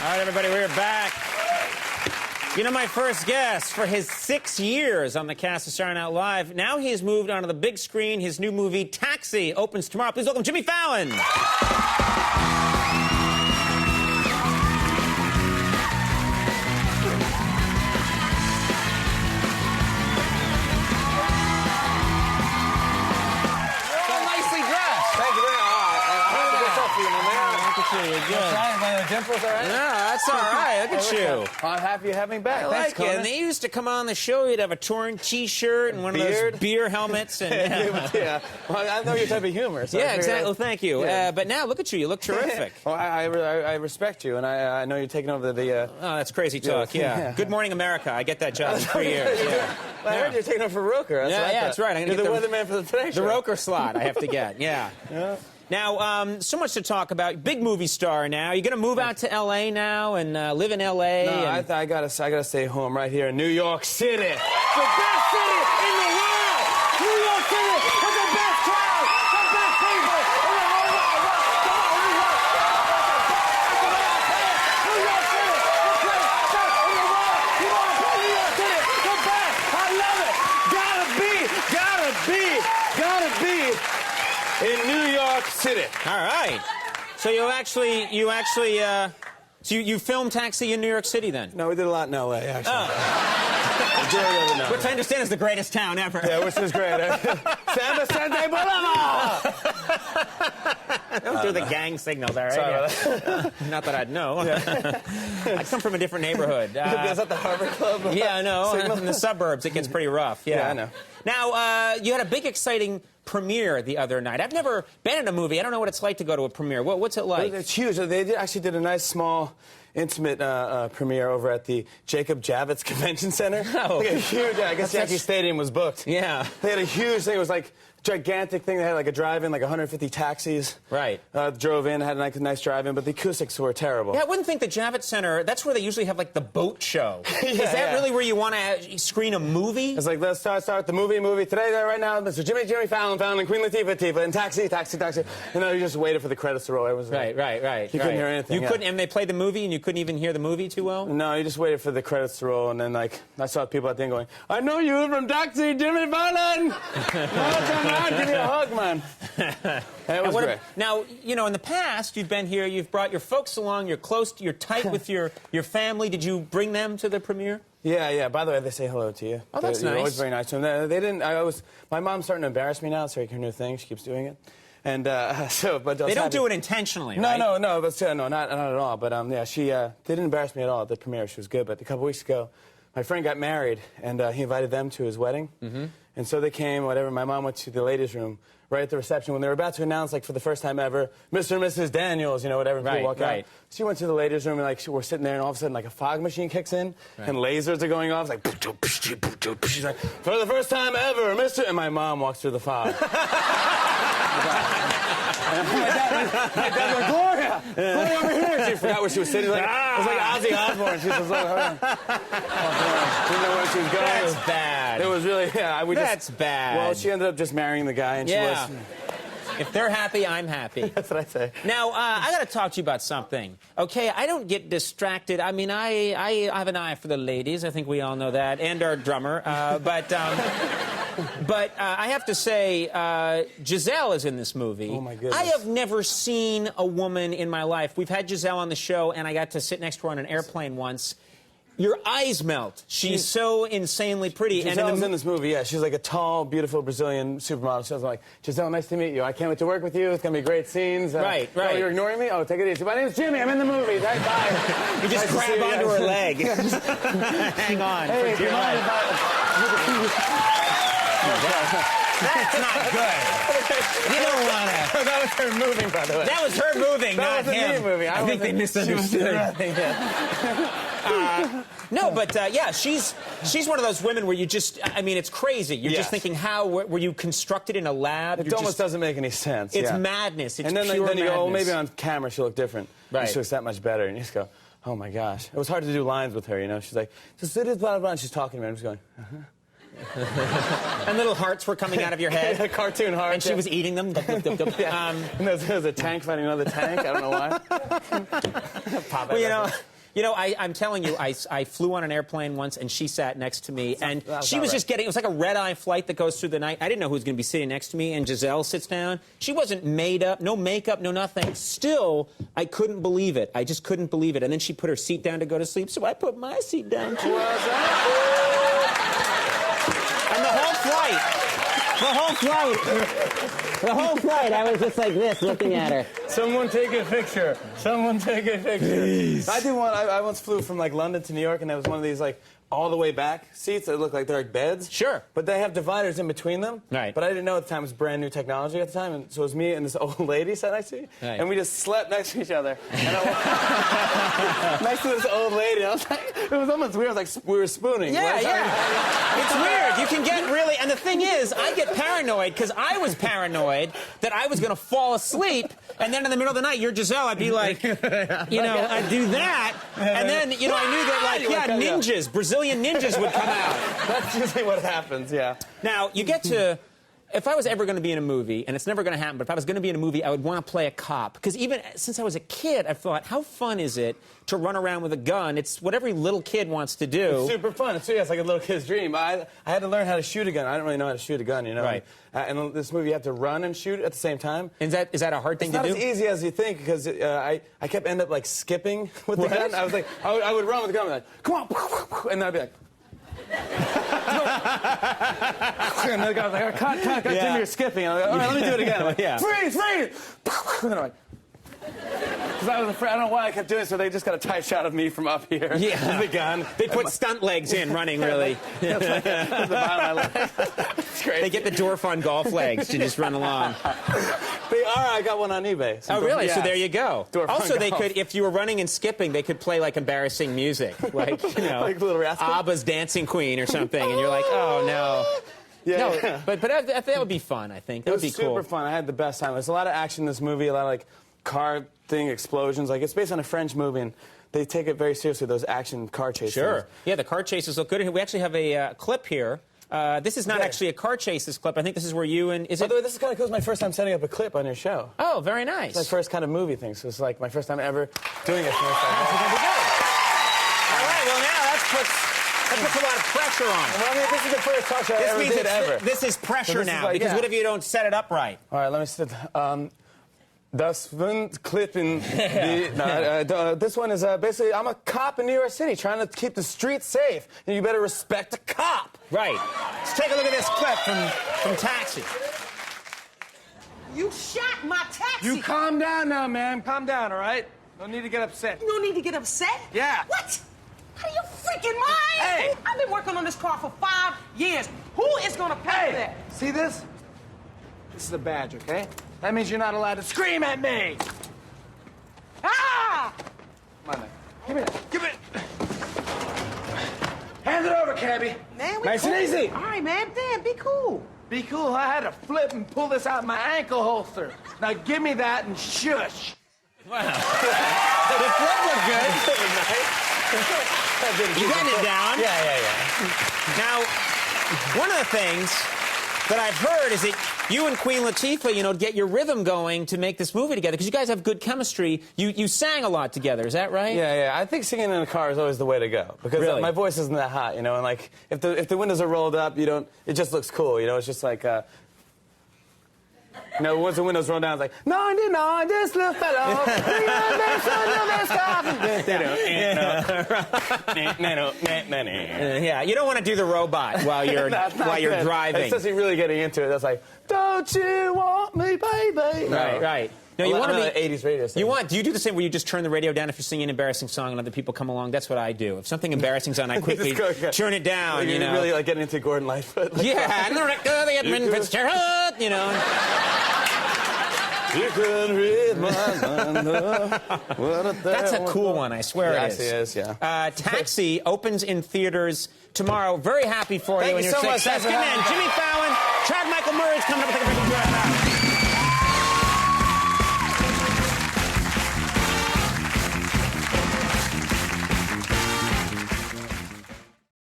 right, everybody, we're back. You know, my first guest for his 6 years on the cast of Saturday Night Live, now he has moved onto the big screen. His new movie, Taxi, opens tomorrow. Please welcome Jimmy Fallon. Dimples, all right? No, that's all right. Look at you. I'm happy you have me back. I Thanks, like it. Conan. And they used to come on the show. You'd have a torn T-shirt and one of those beer helmets. And, yeah. Well, I know your type of humor. So yeah, exactly. Well, thank you. Yeah. But now, look at you. You look terrific. Well, I respect you, and I know you're taking over the... Oh, that's crazy talk, yeah. Good Morning America. I get that job in 3 years. Yeah. Well, I heard you're taking over for Roker. That's right. I'm you're the weatherman for the Today Show. The Roker slot I have to get, yeah. Now, so much to talk about. Big movie star now. You're going to move out to L.A. now and live in L.A.? No, I gotta stay home right here in New York City. The best city in the world! New York City has the best crowd, the best people in the whole wide world. Come on, New York! New York City, the best in the world. You want to play New York City? The best! I love it! Gotta be in New York City. All right. So you filmed Taxi in New York City then? No, we did a lot in L.A., actually. Oh. Which I understand is the greatest town ever. Yeah, which is great. San Vicente Boulevard! Don't do the gang signals, all right? Sorry. Not that I'd know. I come from a different neighborhood. Is that the Harvard Club? Yeah, I know. In the suburbs, it gets pretty rough. Yeah, I know. Now, you had a big, exciting premiere the other night. I've never been in a movie. I don't know what it's like to go to a premiere. What's it like? It's huge. They actually did a nice, small, intimate premiere over at the Jacob Javits Convention Center. Oh. Like a huge, I guess Yankee Stadium was booked. Yeah. They had a huge thing. It was like gigantic thing. They had like a drive-in, like 150 taxis. Right. Drove in, had a nice drive-in, but the acoustics were terrible. Yeah, I wouldn't think the Javits Center, that's where they usually have like the boat show. Is that really where you want to screen a movie? It's like, let's start the movie. Today, right now, Mr. Jimmy Fallon, and Queen Latifah, and Taxi. And then you just waited for the credits to roll. It was right. You couldn't hear anything. You couldn't, and they played the movie and you couldn't even hear the movie too well? No, you just waited for the credits to roll, and then, like, I saw people at the end going, I know you from Taxi, Jimmy Fallon! Come on, give me a hug, man. That was great. Now, you know, in the past, you've been here, you've brought your folks along, you're tight with your family. Did you bring them to the premiere? Yeah. By the way, they say hello to you. Oh, that's nice. You're always very nice to them. They didn't. My mom's starting to embarrass me now. It's like her new thing. She keeps doing it, and but they don't do it intentionally. No, right? no, not at all. But yeah, they didn't embarrass me at all at the premiere. She was good. But a couple weeks ago, my friend got married, and he invited them to his wedding. Mm-hmm. And so they came. Whatever. My mom went to the ladies' room right at the reception when they were about to announce, like, for the first time ever, Mr. and Mrs. Daniels, you know, whatever. People walk out. She went to the ladies' room, and, like, we're sitting there, and all of a sudden, like, a fog machine kicks in, and lasers are going off. It's like, she's like, for the first time ever, Mr. And my mom walks through the fog. My dad went, Gloria over here. She forgot where she was sitting. Like, it was like Ozzy Osbourne. She was like, didn't know where she was going. That's bad. It was really, That's bad. Well, she ended up just marrying the guy, and she was... If they're happy, I'm happy. That's what I say. Now, I got to talk to you about something. Okay, I don't get distracted. I mean, I have an eye for the ladies. I think we all know that, and our drummer. But I have to say, Giselle is in this movie. Oh, my goodness. I have never seen a woman in my life. We've had Giselle on the show, and I got to sit next to her on an airplane once. Your eyes melt. She's so insanely pretty. Giselle's in this movie, yeah. She's like a tall, beautiful Brazilian supermodel. She's like, Giselle, nice to meet you. I can't wait to work with you. It's going to be great scenes. Right. Oh, you're ignoring me? Oh, take it easy. My name's Jimmy. I'm in the movie. Right, bye. You just grab onto her leg. Hang on. Hey, for dear life. That's not good. You don't want to. That was her moving, by the way. That was her moving, not him. Moving. I think they misunderstood. No, but yeah, she's one of those women where you just, I mean, it's crazy. You're just thinking, how were you constructed in a lab? It almost doesn't make any sense. It's madness. It's and then, pure then you go, oh, madness. maybe on camera she'll look different. Right. She looks that much better. And you just go, oh my gosh. It was hard to do lines with her, you know. She's like, just blah, blah, blah. And she's talking to me. I'm just going, And little hearts were coming out of your head. Yeah, cartoon hearts. And she was eating them. And there was a tank fighting another tank. I don't know why. Well, you know, You know, I'm telling you, I flew on an airplane once, and she sat next to me, and she was just getting, it was like a red-eye flight that goes through the night. I didn't know who was going to be sitting next to me, and Giselle sits down. She wasn't made up, no makeup, no nothing. Still, I couldn't believe it. I just couldn't believe it. And then she put her seat down to go to sleep, so I put my seat down, too. And the whole flight, I was just like this, looking at her. Someone take a picture. Someone take a picture. Please. I did one. I once flew from like London to New York, and there was one of these like all the way back seats that look like they're like beds. Sure. But they have dividers in between them. Right. But I didn't know at the time it was brand new technology at the time, and so it was me and this old lady sat next to me, right. and we just slept next to each other. And I next to this old lady. I was like, it was almost weird. It was like we were spooning. Yeah, yeah. It's weird. You can get really, and the thing is, I get paranoid because I was paranoid that I was going to fall asleep, and then in the middle of the night, you're Giselle. I'd be like, you know, I'd do that, and then, you know, I knew that, like, yeah, ninjas, Brazilian ninjas would come out. That's usually what happens, yeah. Now, you get to, if I was ever going to be in a movie, and it's never going to happen, but if I was going to be in a movie, I would want to play a cop. Because even since I was a kid, I thought, how fun is it to run around with a gun? It's what every little kid wants to do. It's super fun. It's like a little kid's dream. I had to learn how to shoot a gun. I didn't really know how to shoot a gun, you know? Right. And in this movie, you have to run and shoot at the same time. Is that a hard thing to do? It's not as easy as you think, because I kept end up, like, skipping with the gun. I was like, I would run with the gun, and I'd be like, come on, and then I'd be like, and the guy was like, cut, Jimmy, you're skipping. And I'm like, all right, let me do it again. I'm like, freeze! And I'm like, because I was afraid, I don't know why I kept doing it, so they just got a tight shot of me from up here. Yeah. With the gun. They put stunt legs in running, really. It's like, the bottom of my leg. It's great. They get the Dorfon golf legs to just run along. I got one on eBay. Oh, really? Yeah. So there you go. Dorfon also, they golf. could, if you were running and skipping, they could play, like, embarrassing music. Like, you know, like Little Rascal? ABBA's Dancing Queen or something, and you're like, oh, no. Yeah, no, yeah. But that would be fun, I think. That would be cool. It was super fun. I had the best time. There's a lot of action in this movie, a lot of, like, car thing, explosions. Like, it's based on a French movie, and they take it very seriously, those action car chases. Sure. Yeah, the car chases look good. We actually have a clip here. This is not actually a car chases clip. I think this is where you and... By the way, this is kind of cool. It's my first time setting up a clip on your show. Oh, very nice. It's my first kind of movie thing, so it's like my first time ever doing it. All right, well, now that puts a lot of pressure on it. Well, I mean, this is the first talk show I ever did ever. This is pressure now, like, because what if you don't set it up right? All right, let me sit. Das Windklippen. This one is basically, I'm a cop in New York City trying to keep the streets safe, and you better respect a cop. Right. Let's take a look at this clip from Taxi. You shot my taxi. You calm down now, ma'am. Calm down, all right? No need to get upset. No need to get upset? Yeah. What? Out of your freaking mind? Hey! I've been working on this car for 5 years. Who is gonna pay for that? See this? This is a badge, okay? That means you're not allowed to scream at me! Ah! Come on, man. Give me that. Give it. Hand it over, cabbie. Man, nice and easy. All right, man. Damn, be cool. Be cool. I had to flip and pull this out of my ankle holster. Now give me that and shush. Wow. The flip looked good. You got it down. Yeah. Now, one of the things that I've heard is that you and Queen Latifah, you know, get your rhythm going to make this movie together, because you guys have good chemistry. You sang a lot together, is that right? Yeah. I think singing in a car is always the way to go, because really? My voice isn't that hot, you know, and like if the windows are rolled up, you don't. It just looks cool, you know. It's just like. You know, once the windows roll down, it's like, 99, this little fellow. Yeah, you don't want to do the robot while you're driving. Especially really getting into it. That's like, don't you want me, baby? Right. No, you want to be 80s radio station. Do you do the same where you just turn the radio down if you're singing an embarrassing song and other people come along? That's what I do. If something embarrassing's on, I quickly turn it down. Like, you know, really like getting into Gordon Lightfoot. Like, yeah, and the record, the Edmund Fitzgerald, you know. You can read my mind. That's a cool one, I swear it is. Yes, it is, yeah. Taxi opens in theaters tomorrow. Very happy for you and your so much. success. Good man, Jimmy Fallon. Chad Michael Murray's coming up with a